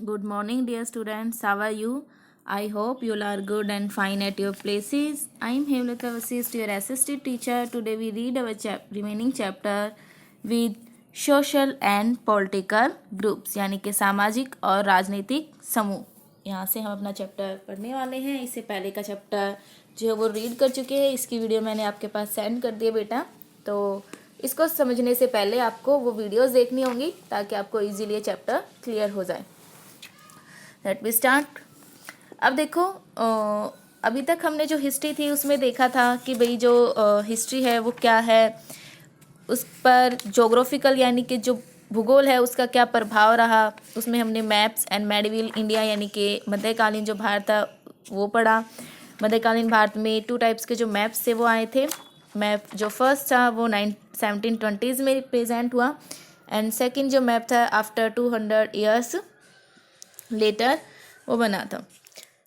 Good morning, dear students. How are you? I hope you all are good and fine at your places. I am Hevlata Vasist, your assistant teacher. Today we read our remaining chapter with social and political groups, यानी कि सामाजिक और राजनीतिक समूह. यहाँ से हम अपना चैप्टर पढ़ने वाले हैं. इससे पहले का चैप्टर जो है वो रीड कर चुके हैं. इसकी वीडियो मैंने आपके पास सेंड कर दी है बेटा. तो इसको समझने से पहले आपको वो वीडियोस देखनी होंगी ताकि आपको इजीली ये चैप्टर क्लियर हो जाए. Let we start. अब देखो, अभी तक हमने जो हिस्ट्री थी उसमें देखा था कि भाई जो हिस्ट्री है वो क्या है, उस पर जोग्राफिकल यानी कि जो भूगोल है उसका क्या प्रभाव रहा. उसमें हमने मैप्स एंड मेडिवल इंडिया यानी कि मध्यकालीन जो भारत था वो पढ़ा. मध्यकालीन भारत में 2 टाइप्स के जो मैप्स थे वो आए थे. मैप जो फर्स्ट था वो 1720s में प्रेजेंट हुआ एंड सेकंड जो मैप था आफ्टर 200 ईयर्स लेटर वो बना था.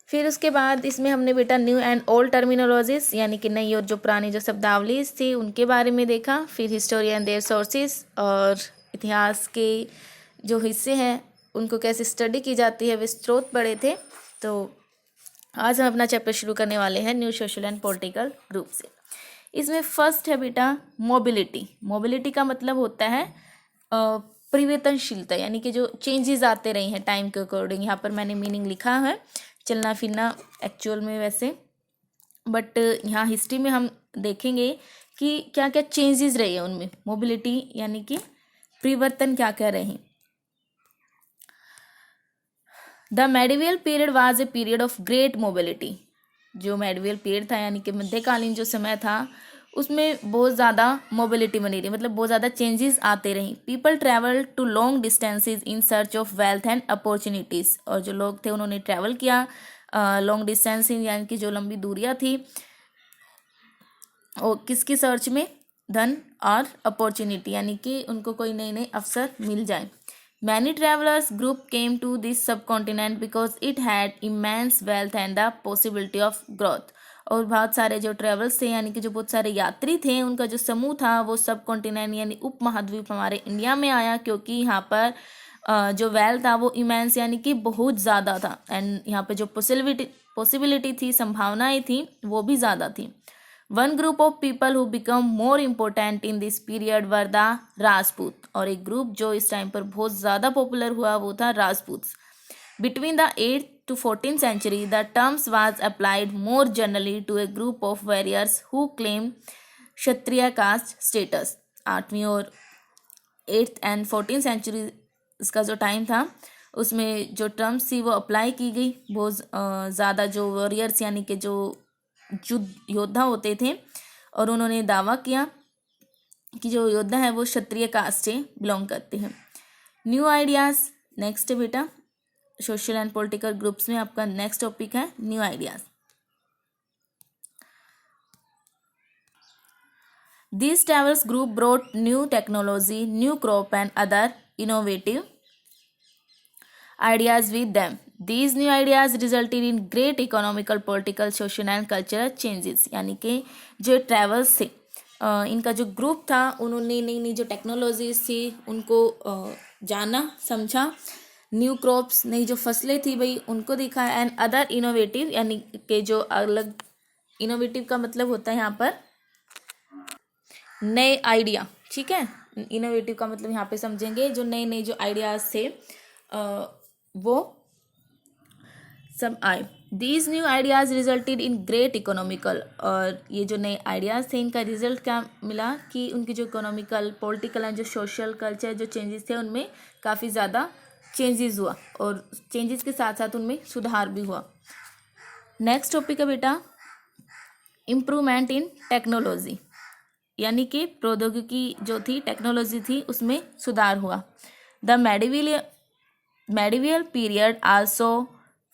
फिर उसके बाद इसमें हमने बेटा न्यू एंड ओल्ड टर्मिनोलॉजीज यानी कि नई और जो पुरानी जो शब्दावली थी उनके बारे में देखा. फिर हिस्टोरियन देयर सोर्सेज और इतिहास के जो हिस्से हैं उनको कैसे स्टडी की जाती है वे स्रोत पढ़े थे. तो आज हम अपना चैप्टर शुरू करने वाले हैं new social and political group से. इसमें फर्स्ट है बेटा मोबिलिटी. मोबिलिटी का मतलब होता है परिवर्तनशीलता यानी कि जो चेंजेस आते रहे हैं टाइम के अकॉर्डिंग. यहाँ पर मैंने मीनिंग लिखा है चलना फिरना एक्चुअल में वैसे, बट यहाँ हिस्ट्री में हम देखेंगे कि क्या क्या चेंजेस रहे हैं उनमें. मोबिलिटी यानी कि परिवर्तन क्या क्या रहे. The medieval period was a period of great mobility. जो मेडिवल पीरियड था यानी कि मध्यकालीन जो समय था उसमें बहुत ज़्यादा मोबिलिटी बनी रही, मतलब बहुत ज़्यादा चेंजेस आते रहीं. People travel to long distances in search of wealth and opportunities. और जो लोग थे उन्होंने ट्रैवल किया लॉन्ग डिस्टेंस यानी कि जो लंबी दूरियां थी और किसकी सर्च में, धन और अपॉर्चुनिटी यानी कि उनको कोई नए नए अवसर मिल जाए. Many travelers group came to this subcontinent because it had immense wealth and the possibility of growth. और बहुत सारे जो ट्रेवल्स थे यानी कि जो बहुत सारे यात्री थे उनका जो समूह था वो सब कॉन्टिनेंट यानी उप महाद्वीप हमारे इंडिया में आया क्योंकि यहाँ पर जो वेल्थ था वो इमेंस यानी कि बहुत ज़्यादा था एंड यहाँ पे जो पॉसिबिलिटी थी, संभावनाएं थी वो भी ज़्यादा थी. One group of people who become more important in this period were the Rajput. और एक ग्रुप जो इस टाइम पर बहुत ज़्यादा पॉपुलर हुआ वो था राजपूत्स. Between the 8th to 14th century, the terms was applied more generally to a group of warriors who claimed Kshatriya caste status. 8वीं और 8th एंड 14th सेंचुरी इसका जो टाइम था उसमें जो टर्म्स थी वो अप्लाई की गई. बहुत ज़्यादा जो वॉरियर्स यानी कि जो युद्ध योद्धा होते थे और उन्होंने दावा किया कि जो योद्धा है वो क्षत्रिय कास्ट से बिलोंग करते हैं. न्यू आइडियाज़ नेक्स्ट है बेटा. सोशल एंड पॉलिटिकल ग्रुप्स में आपका नेक्स्ट टॉपिक है new ideas. This travels group brought new technology, new crop and other innovative ideas with them. These new ideas resulted in great economical, political, social and cultural changes. यानी कि जो travels थे इनका जो group था उन्होंने नई नई जो टेक्नोलॉजीज थी उनको जाना समझा, न्यू क्रॉप्स नई जो फसलें थी भाई उनको देखा एंड अदर इनोवेटिव यानी कि जो अलग, इनोवेटिव का मतलब होता है यहाँ पर नए आइडिया. ठीक है, इनोवेटिव का मतलब यहाँ पे समझेंगे जो नए नए जो आइडियाज़ थे वो सब आए. These new ideas resulted in great economical. और ये जो नए आइडियाज़ थे इनका रिजल्ट क्या मिला कि उनकी जो इकोनॉमिकल, पॉलिटिकल एंड जो सोशल कल्चर जो चेंजेस थे उनमें काफ़ी ज़्यादा चेंजेस हुआ और चेंजेस के साथ साथ उनमें सुधार भी हुआ. नेक्स्ट टॉपिक है बेटा इम्प्रूवमेंट इन टेक्नोलॉजी यानी कि प्रौद्योगिकी जो थी, टेक्नोलॉजी थी उसमें सुधार हुआ. The medieval period also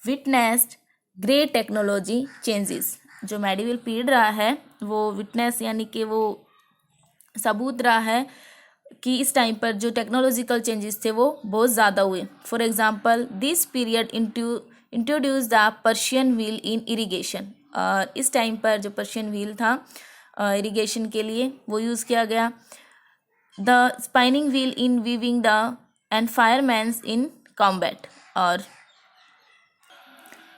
witnessed great technology changes. जो medieval period रहा है वो witness यानी कि वो सबूत रहा है कि इस टाइम पर जो टेक्नोलॉजिकल चेंजेस थे वो बहुत ज़्यादा हुए. For example this period introduce the Persian wheel in irrigation. इस टाइम पर जो पर्शियन व्हील था इरिगेशन के लिए वो यूज़ किया गया. The spinning wheel in weaving the and firearms in combat. और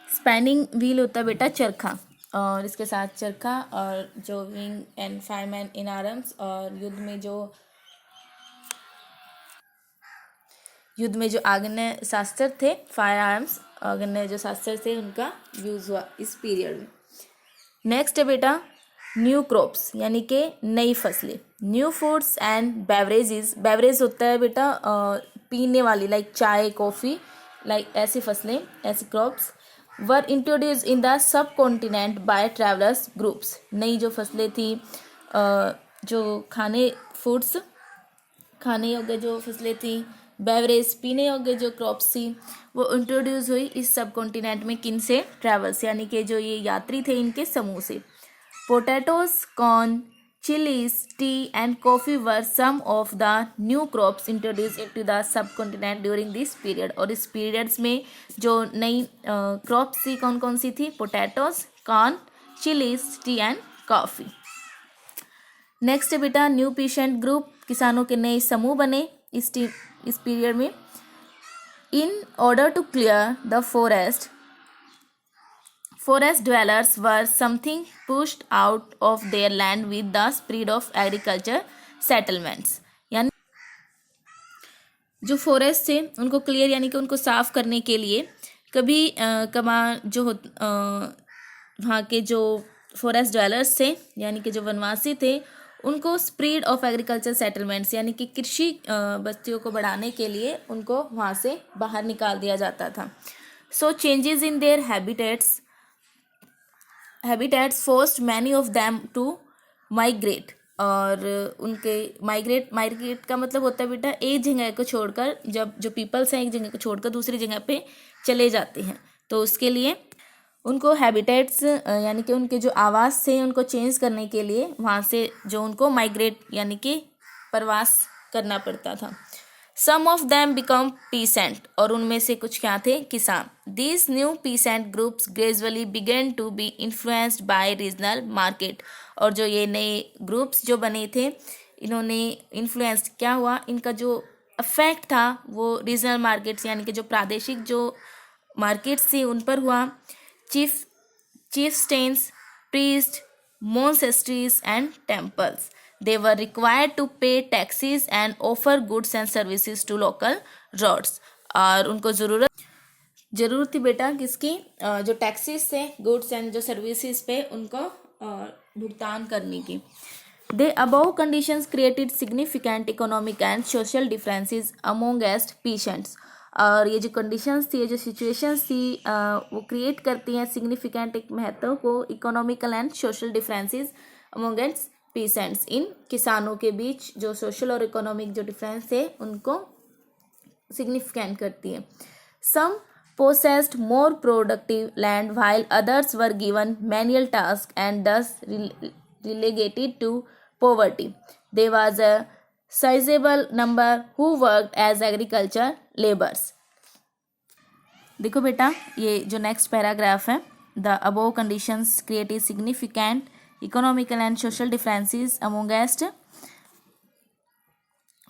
स्पैनिंग व्हील होता है बेटा चरखा, और इसके साथ चरखा और जो wing and fireman in arms, और युद्ध में जो आग्नेय शास्त्र थे, फायर आर्म्स आग्नेय जो शास्त्र थे, उनका यूज हुआ इस पीरियड में। नेक्स्ट है बेटा न्यू क्रॉप्स यानी कि नई फसलें। New foods and beverages, beverage होता है बेटा पीने वाली, लाइक चाय कॉफ़ी, लाइक ऐसी फसलें, ऐसी crops were introduce in the subcontinent by travellers groups. नई जो फसलें थी, जो फूड्स खाने योग्य जो फसलें थी, बेवरेज पीने योग्य जो क्रॉप्स थी, वो इंट्रोड्यूस हुई इस सब कॉन्टिनेंट में। किन से? ट्रैवल्स यानी कि जो ये यात्री थे, इनके समूह से। Potatoes, corn, chillies, tea and coffee were some of the new crops introduce into the subcontinent during this period. और इस पीरियड्स में जो नई क्रॉप्स थी, कौन कौन सी थी? Potatoes, corn, chillies, tea and coffee. Next है बेटा न्यू पीसेंट ग्रुप, किसानों के नए समूह बने इस पीरियड में। In order to clear the forest dwellers were something pushed out of their land with the spread of agriculture settlements। यानी जो फॉरेस्ट थे उनको क्लियर यानी कि उनको साफ करने के लिए कभी वहाँ के जो फॉरेस्ट ड्वेलर्स थे यानी कि जो वनवासी थे, उनको स्प्रीड ऑफ एग्रीकल्चर सेटलमेंट्स यानी कि कृषि बस्तियों को बढ़ाने के लिए उनको वहाँ से बाहर निकाल दिया जाता था। So changes in their habitats forced many of them to migrate. और उनके माइग्रेट का मतलब होता है बेटा एक जगह को छोड़कर, जब जो पीपल्स हैं एक जगह को छोड़कर दूसरी जगह पे चले जाते हैं, तो उसके लिए उनको हैबिटेट्स यानी कि उनके जो आवास थे उनको चेंज करने के लिए वहाँ से जो उनको माइग्रेट यानी कि प्रवास करना पड़ता था। Some of them become peasant, और उनमें से कुछ क्या थे? किसान। These new peasant groups gradually began to be influenced by regional market. और जो ये नए ग्रुप्स जो बने थे, इन्होंने इन्फ्लुएंस क्या हुआ, इनका जो इफेक्ट था वो रीजनल मार्केट्स यानी कि जो प्रादेशिक जो मार्केट्स थी उन पर हुआ। chieftains, priests, monasteries and temples. They were required to pay taxes and offer goods and services to local lords। और उनको ज़रूरत थी बेटा किसकी? जो टैक्सेस थे, गुड्स एंड जो सर्विसेज पे उनको भुगतान करने की। The above conditions created significant economic and social differences amongst peasants। और ये जो कंडीशंस थी, ये जो सिचुएशंस थी, वो क्रिएट करती हैं सिग्निफिकेंट एक महत्व को, economical and social differences amongst peasants. इन किसानों के बीच जो सोशल और इकोनॉमिक जो डिफरेंस थे उनको सिग्निफिकेंट करती है। सम possessed more productive land while others were given manual tasks and thus relegated to poverty। There was a sizable number who worked as agriculture laborers। देखो बेटा ये जो नेक्स्ट पैराग्राफ है, the above conditions create significant economical and social differences amongst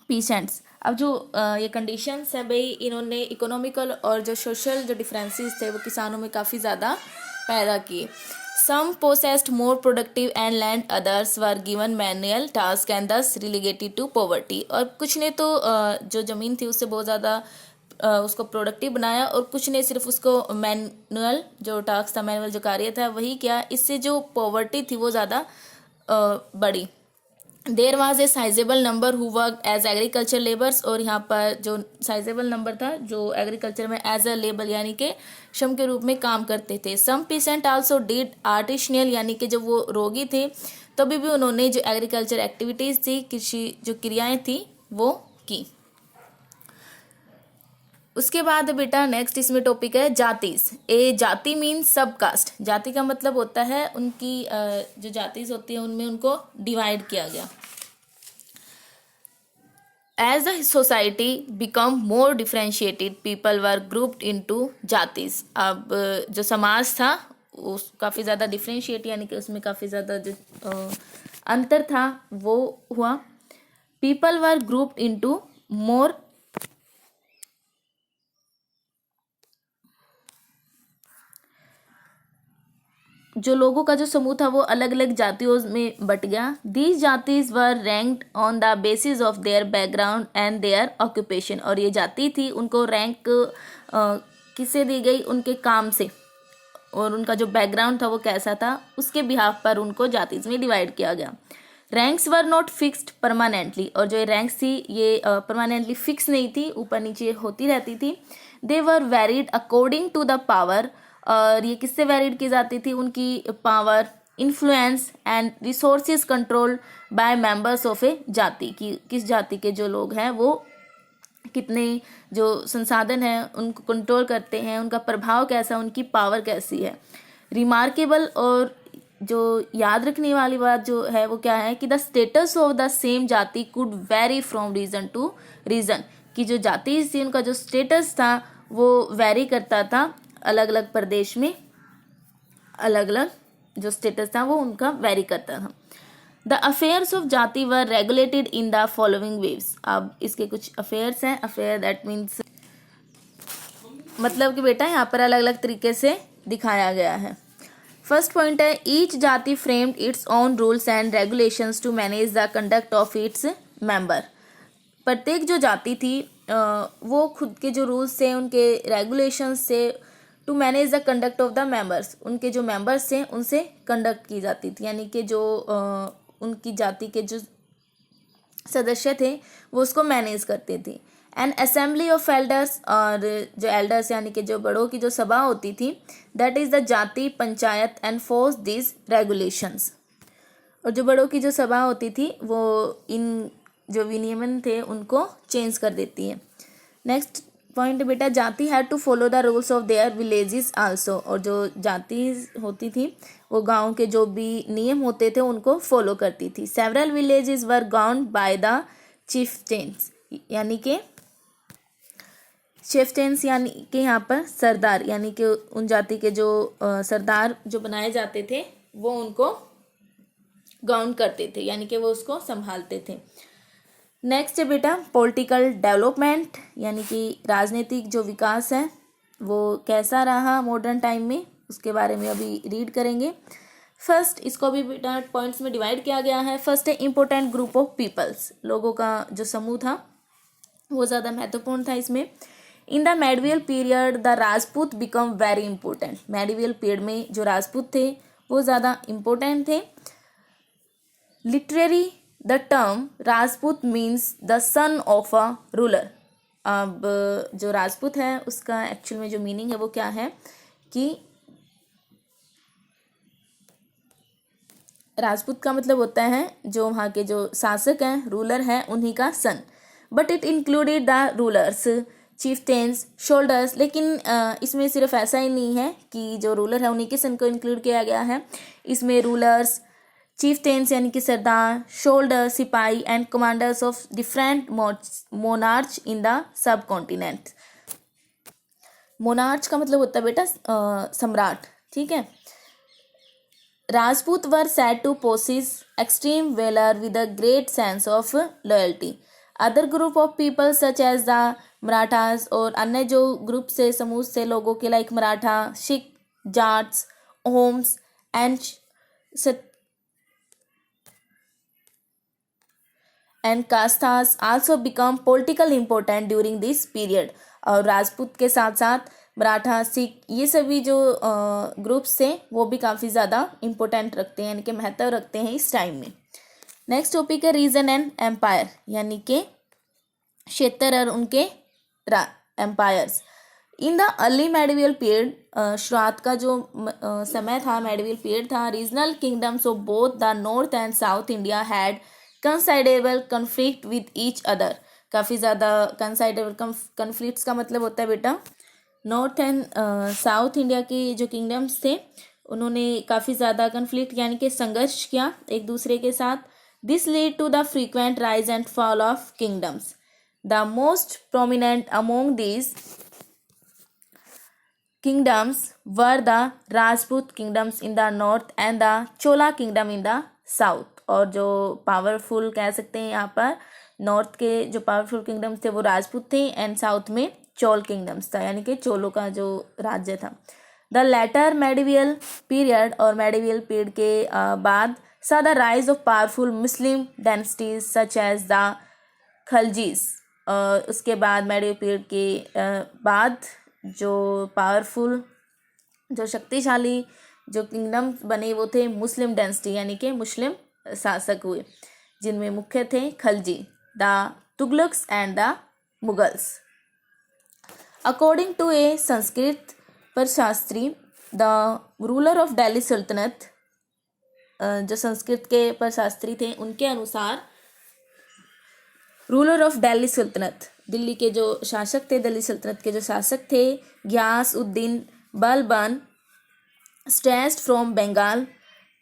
peasants. अब जो ये conditions है भाई, इन्होंने इकोनॉमिकल और जो सोशल जो डिफरेंसेस थे वो किसानों में काफ़ी ज़्यादा पैदा किए। Some possessed more productive and land, others were given manual task and thus relegated to poverty. और कुछ ने तो जो ज़मीन थी उससे बहुत ज़्यादा उसको प्रोडक्टिव बनाया, और कुछ ने सिर्फ उसको मैनुअल जो टास्क था, मैनुअल जो कार्य था वही किया। इससे जो पॉवर्टी थी वो ज़्यादा बढ़ी। There was a sizeable number who work as agriculture labours. और यहाँ पर जो साइजेबल नंबर था जो एग्रीकल्चर में एज अ लेबर यानी कि श्रम के रूप में काम करते थे। सम पेशेंट आल्सो डिड आर्टिशनल यानी कि जब वो रोगी थे तभी भी उन्होंने जो एग्रीकल्चर एक्टिविटीज़ थी, कृषि जो क्रियाएं थी वो की। उसके बाद बेटा नेक्स्ट इसमें टॉपिक है जातिस। ए जाति मीन्स सब कास्ट। जाति का मतलब होता है उनकी जो जातिस होती है उनमें उनको डिवाइड किया गया। As the society become more differentiated people were grouped into जातिस। अब जो समाज था उस काफ़ी ज़्यादा डिफ्रेंशिएट यानी कि उसमें काफ़ी ज़्यादा जो अंतर था वो हुआ। People were grouped into more जो लोगों का जो समूह था वो अलग अलग जातियों में बट गया. These jatis were ranked on the basis of their background and their occupation. और ये जाति थी उनको रैंक किससे दी गई, उनके काम से, और उनका जो बैकग्राउंड था वो कैसा था उसके बिहाफ पर उनको जातिज में डिवाइड किया गया. Ranks were not fixed permanently. और जो रैंक्स थी ये परमानेंटली फिक्स नहीं थी, ऊपर नीचे होती रहती थी. They were varied according to the power. और ये किससे वेरिड की जाती थी, उनकी power, influence and resources control by members of a jati, की किस जाति के जो लोग हैं वो कितने जो संसाधन हैं उनको कंट्रोल करते हैं, उनका प्रभाव कैसा, उनकी पावर कैसी है. रिमार्केबल और जो याद रखने वाली बात जो है वो क्या है कि the status of the same jati could vary from region to region. कि जो जाति थी उनका जो स्टेटस था वो वेरी करता था, अलग अलग प्रदेश में अलग अलग जो स्टेटस था वो उनका वेरी करता था. The affairs of jati were regulated in the following ways. अब इसके कुछ अफेयर्स हैं. अफेयर दैट मीन्स मतलब कि बेटा यहाँ पर अलग अलग तरीके से दिखाया गया है. फर्स्ट पॉइंट है ईच जाति framed its own rules and regulations to manage the conduct of its member. प्रत्येक जो जाति थी वो खुद के जो रूल्स थे, उनके रेगुलेशंस से to manage the conduct of the members, उनके जो मेंबर्स थे उनसे कंडक्ट की जाती थी. यानी कि जो उनकी जाति के जो सदस्य थे वो उसको मैनेज करते थे. N assembly of elders. और जो एल्डर्स यानी कि जो बड़ों की जो सभा होती थी, दैट इज़ द जाति पंचायत एनफोर्स दिस रेगुलेशंस. और जो बड़ों की जो सभा होती थी वो इन जो विनियमन थे उनको चेंज कर देती है. नेक्स्ट पॉइंट बेटा जाति had to follow the rules of their villages also. और जो जाति होती थी वो गांव के जो भी नियम होते थे उनको फॉलो करती थी. Several villages were governed by the chieftains. यानी कि चिeftains यानी कि यहाँ पर सरदार, यानी कि उन जाति के जो सरदार जो बनाए जाते थे वो उनको गवर्न करते थे, यानी कि वो उसको संभालते थे. नेक्स्ट है बेटा पॉलिटिकल डेवलपमेंट, यानी कि राजनीतिक जो विकास है वो कैसा रहा मॉडर्न टाइम में, उसके बारे में अभी रीड करेंगे. फर्स्ट इसको भी बेटा पॉइंट्स में डिवाइड किया गया है. फर्स्ट है इम्पोर्टेंट ग्रुप ऑफ पीपल्स. लोगों का जो समूह था वो ज़्यादा महत्वपूर्ण था इसमें. In the medieval period the Rajput become very important. Medieval period में जो राजपूत थे वो ज़्यादा इम्पोर्टेंट थे. Literary the term Rajput means the son of a ruler. अब जो राजपूत है उसका एक्चुअल में जो मीनिंग है वो क्या है कि राजपूत का मतलब होता है जो वहाँ के जो शासक हैं, रूलर हैं, उन्हीं का son. But it included the rulers, chieftains, soldiers. लेकिन इसमें सिर्फ ऐसा ही नहीं है कि जो रूलर है उन्हीं के सन को इंक्लूड किया गया है. इसमें रूलर्स, चीफ्टेन्स यानी कि सरदार, शोल्डर सिपाही and commanders of different monarch in the subcontinent. Monarch का मतलब होता है बेटा सम्राट, ठीक है. Rajput were said to possess extreme valour with a great sense of loyalty. Other group of people such as the Marathas. और अन्य जो ग्रुप से समूह से लोगों के लाइक मराठा, सिख, जाट्स, ओम्स and castas also become political important during this period. और राजपूत के साथ साथ मराठा, सिख, ये सभी जो ग्रुप्स थे वो भी काफ़ी ज़्यादा इम्पोर्टेंट रखते हैं, यानी कि महत्व रखते हैं इस टाइम में. नेक्स्ट टॉपिक है रीजन एंड एम्पायर, यानी कि क्षेत्र और उनके empires. In the early medieval period, शुरुआत का जो समय था मेडिवल पीरियड था, regional kingdoms of both the north and south India had considerable conflict with each other. काफ़ी ज़्यादा कंसाइडेबल कन्फ्लिक्ट्स का मतलब होता है बेटा नॉर्थ एंड साउथ इंडिया के जो किंगडम्स थे उन्होंने काफ़ी ज़्यादा कन्फ्लिक्ट यानी कि संघर्ष किया एक दूसरे के साथ. This lead to the frequent rise and fall of kingdoms. The most prominent among these kingdoms were the Rajput kingdoms in the north and the Chola kingdom in the south. और जो पावरफुल कह सकते हैं यहाँ पर north के जो powerful kingdoms थे वो राजपूत थे एंड साउथ में चोल किंगडम्स था, यानी कि चोलों का जो राज्य था. द लेटर मेडिवियल पीरियड और मेडिवियल पीरियड के बाद saw the rise of powerful Muslim dynasties such as the खलजीज। उसके बाद मेडिवल पीरियड के बाद जो पावरफुल, जो शक्तिशाली जो किंगडम बने वो थे मुस्लिम डायनेस्टी, यानी कि मुस्लिम शासक हुए, जिनमें मुख्य थे Khalji, the Tughlaqs and the Mughals. According to a Sanskrit prashasti, the ruler of Delhi sultanate, जो संस्कृत के परशास्त्री थे उनके अनुसार रूलर ऑफ दिल्ली सल्तनत, दिल्ली के जो शासक थे, दिल्ली सल्तनत के जो शासक थे, Geass Uddin Balban stretched from Bengal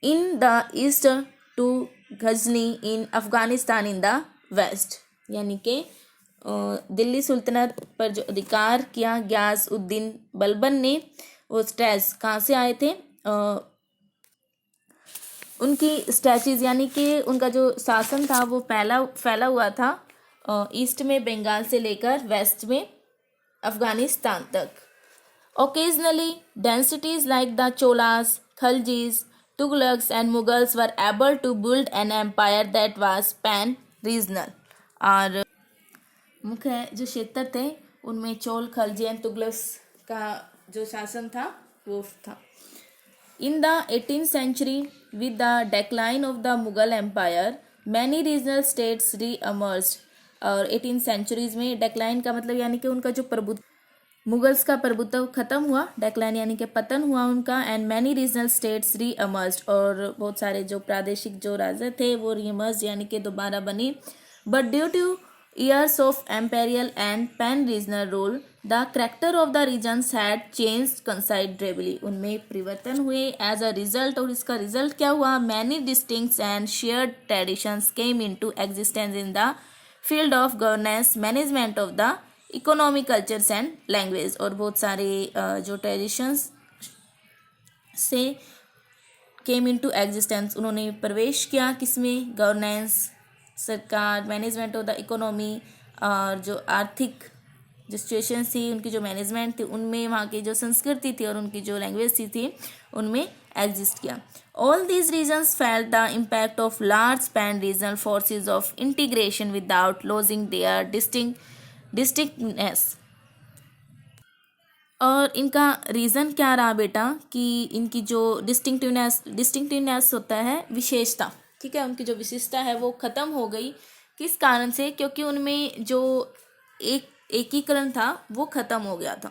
in the east to Ghazni in Afghanistan in the west। यानी कि दिल्ली सुल्तनत पर जो अधिकार किया गियास उद्दीन बलबन ने, वो स्ट्रेच कहाँ से आए थे, उनकी स्टैचीज यानी कि उनका जो शासन था वो फैला हुआ था ईस्ट में बंगाल से लेकर वेस्ट में अफगानिस्तान तक। Occasionally, densities like the Cholas, Khaljis, Tughlaqs and Mughals were able to build an empire that was pan-regional। और मुख्य जो क्षेत्र थे उनमें चोल, खलजी एंड तुगलक्स का जो शासन था वो था। In the 18th century, with the decline of the Mughal Empire, many regional states re-emerged। और 18th centuries में डेक्लाइन का मतलब यानी कि उनका जो प्रभुत्व, मुगल्स का प्रभुत्व खत्म हुआ, डेक्लाइन यानी कि पतन हुआ उनका, एंड मैनी रीजनल स्टेट्स री एमर्ज, और बहुत सारे जो प्रादेशिक जो राज्य थे वो री एमर्ज यानी कि दोबारा बने। But due to years of imperial and pan regional rule, the character of the regions had changed considerably. उनमें परिवर्तन हुए एज अ रिजल्ट, और इसका रिजल्ट क्या हुआ, many distinct and shared traditions came into existence in the field of governance, management of the economy, cultures and language. और बहुत सारे जो ट्रेडिशंस से केम इनटू एग्जिस्टेंस, उन्होंने प्रवेश किया किसमें, गवर्नेंस, सरकार, मैनेजमेंट ऑफ द इकोनॉमी, और जो आर्थिक जो सिचुएशन थी उनकी जो मैनेजमेंट थी उनमें, वहाँ की जो संस्कृति थी और उनकी जो लैंग्वेज थी उनमें एग्जिस्ट किया। All these regions felt the impact of large pan regional forces of integration without losing their distinctness. और इनका रीज़न क्या रहा बेटा, कि इनकी जो डिस्टिंक्टिवनेस होता है, विशेषता, ठीक है, उनकी जो विशेषता है वो ख़त्म हो गई। किस कारण से, क्योंकि उनमें जो एकीकरण था वो ख़त्म हो गया था।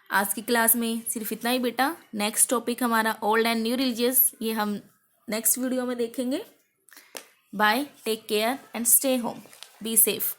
आज की क्लास में सिर्फ इतना ही बेटा। नेक्स्ट टॉपिक हमारा ओल्ड एंड न्यू रिलीजियस, ये हम नेक्स्ट वीडियो में देखेंगे। Bye, take care and stay home, be safe.